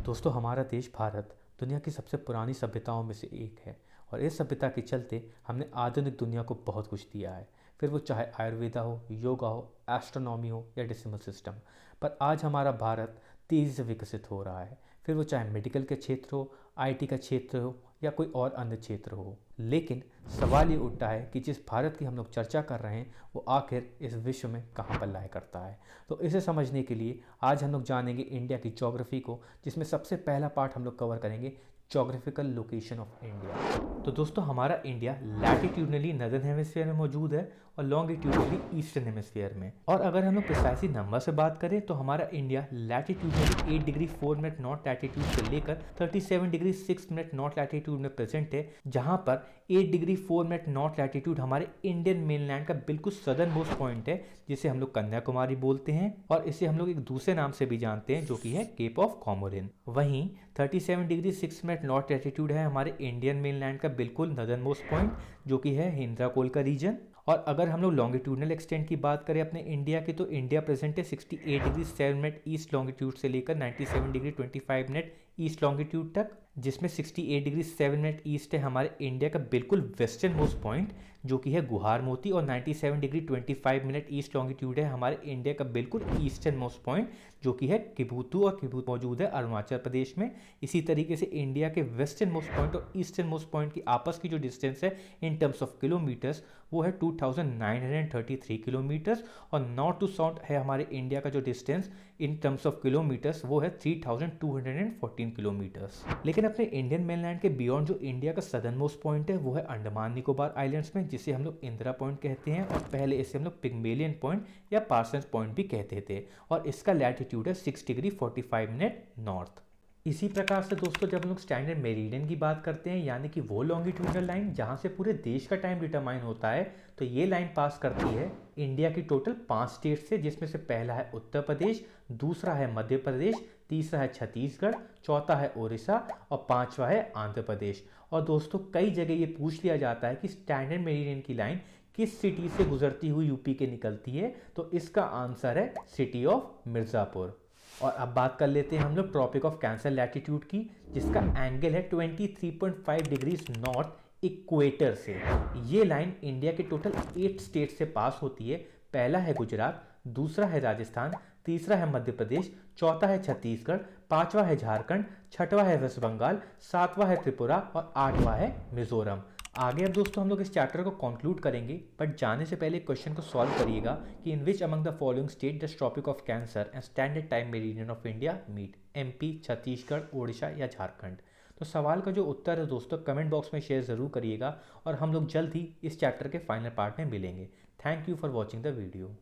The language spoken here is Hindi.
दोस्तों हमारा देश भारत दुनिया की सबसे पुरानी सभ्यताओं में से एक है और इस सभ्यता के चलते हमने आधुनिक दुनिया को बहुत कुछ दिया है। फिर वो चाहे आयुर्वेदा हो, योगा हो, एस्ट्रोनॉमी हो या डेसिमल सिस्टम। पर आज हमारा भारत तेज़ी से विकसित हो रहा है, फिर वो चाहे मेडिकल के क्षेत्र हो, आईटी का क्षेत्र हो या कोई और अन्य क्षेत्र हो। लेकिन सवाल ये उठता है कि जिस भारत की हम लोग चर्चा कर रहे हैं वो आखिर इस विश्व में कहाँ पर लाया करता है। तो इसे समझने के लिए आज हम लोग जानेंगे इंडिया की ज्योग्राफी को, जिसमें सबसे पहला पार्ट हम लोग कवर करेंगे ज्योग्राफिकल लोकेशन ऑफ इंडिया। तो दोस्तों हमारा इंडिया लैटिट्यूडनली नदर्न हेमिस्फीयर में मौजूद है और लॉन्गिट्यूडनली ईस्टर्न हेमिस्फीयर में। और अगर हम लोग प्रिसाइसली नंबर से बात करें तो हमारा India latitudinally 8 degree 4 minute north latitude से लेकर 37 डिग्री 6 मिनट नॉर्थ लैटिट्यूड में प्रेजेंट है, जहां पर 8 डिग्री 4 मिनट नॉर्थ लैटिट्यूड हमारे इंडियन मेनलैंड का बिल्कुल सदर्न मोस्ट पॉइंट है, जिसे हम लोग कन्याकुमारी बोलते हैं और इसे हम लोग एक दूसरे नाम से भी जानते हैं जो कि है केप ऑफ कॉमोरिन। वहीं 37 डिग्री 6 मिनट नॉर्थ लैटिट्यूड है हमारे इंडियन मेनलैंड का बिल्कुल नदर्न मोस्ट पॉइंट, जो कि है इंद्राकोल का रीजन। और अगर हम लोग लॉन्गिट्यूडनल एक्सटेंट की बात करें अपने इंडिया की, तो इंडिया प्रेजेंट है 68 डिग्री 7 मिनट ईस्ट लॉन्गिट्यूड से लेकर 97 डिग्री 25 मिनट ईस्ट लॉन्गिट्यूड तक, जिसमें 68 डिग्री 7 मिनट ईस्ट है हमारे इंडिया का बिल्कुल वेस्टर्न मोस्ट पॉइंट, जो कि है गुहार मोती। और 97 डिग्री 25 मिनट ईस्ट लॉन्गिट्यूड है हमारे इंडिया का बिल्कुल ईस्टर्न मोस्ट पॉइंट, जो कि है किबुतु, और किबुतु मौजूद है अरुणाचल प्रदेश में। इसी तरीके से इंडिया के वेस्टर्न मोस्ट पॉइंट और ईस्टर्न मोस्ट पॉइंट की आपस की जो डिस्टेंस है इन टर्म्स ऑफ किलोमीटर्स वो है 2933 किलोमीटर्स। और नॉर्थ टू साउथ है हमारे इंडिया का जो distance in terms of kilometres वो है 3214 किलोमीटर्स। लेकिन अपने इंडियन मेनलैंड के बियॉन्ड जो इंडिया का सदर्न मोस्ट पॉइंट है वो है अंडमान निकोबार आइलैंड्स में, जिसे हम लोग इंदिरा पॉइंट कहते हैं, और पहले इसे हम लोग पिग्मेलियन पॉइंट या पार्सन्स पॉइंट भी कहते थे। और इसका लैटिट्यूड है 6 डिग्री 45 मिनट नॉर्थ। इसी प्रकार से दोस्तों जब हम लोग स्टैंडर्ड मेरिडियन की बात करते हैं, यानी कि वो लॉन्गिट्यूडनल लाइन जहां से पूरे देश का टाइम डिटरमाइन होता है, तो ये लाइन पास करती है इंडिया की टोटल 5 स्टेट से, जिसमें से पहला है उत्तर प्रदेश, दूसरा है मध्य प्रदेश, तीसरा है छत्तीसगढ़, चौथा है उड़ीसा और पांचवा है आंध्र प्रदेश। और दोस्तों कई जगह ये पूछ लिया जाता है कि स्टैंडर्ड मेरिडियन की लाइन किस सिटी से गुजरती हुई यूपी के निकलती है, तो इसका आंसर है सिटी ऑफ मिर्जापुर। और अब बात कर लेते हैं हम लोग ट्रॉपिक ऑफ कैंसर लैटिट्यूड की, जिसका एंगल है 23.5 डिग्रीज नॉर्थ इक्वेटर से। ये लाइन इंडिया के टोटल 8 स्टेट से पास होती है। पहला है गुजरात, दूसरा है राजस्थान, तीसरा है मध्य प्रदेश, चौथा है छत्तीसगढ़, पांचवा है झारखंड, छठवां है वेस्ट बंगाल, सातवां है त्रिपुरा और आठवां है मिजोरम। आगे अब दोस्तों हम लोग इस चैप्टर को कंक्लूड करेंगे, बट जाने से पहले क्वेश्चन को सॉल्व करिएगा कि in which among the following state the tropic of cancer and standard time meridian of India meet, MP, Chhattisgarh, Odisha या झारखंड। तो सवाल का जो उत्तर है दोस्तों कमेंट बॉक्स में शेयर जरूर करिएगा और हम लोग जल्द ही इस चैप्टर के फाइनल पार्ट में मिलेंगे। Thank you for watching the video.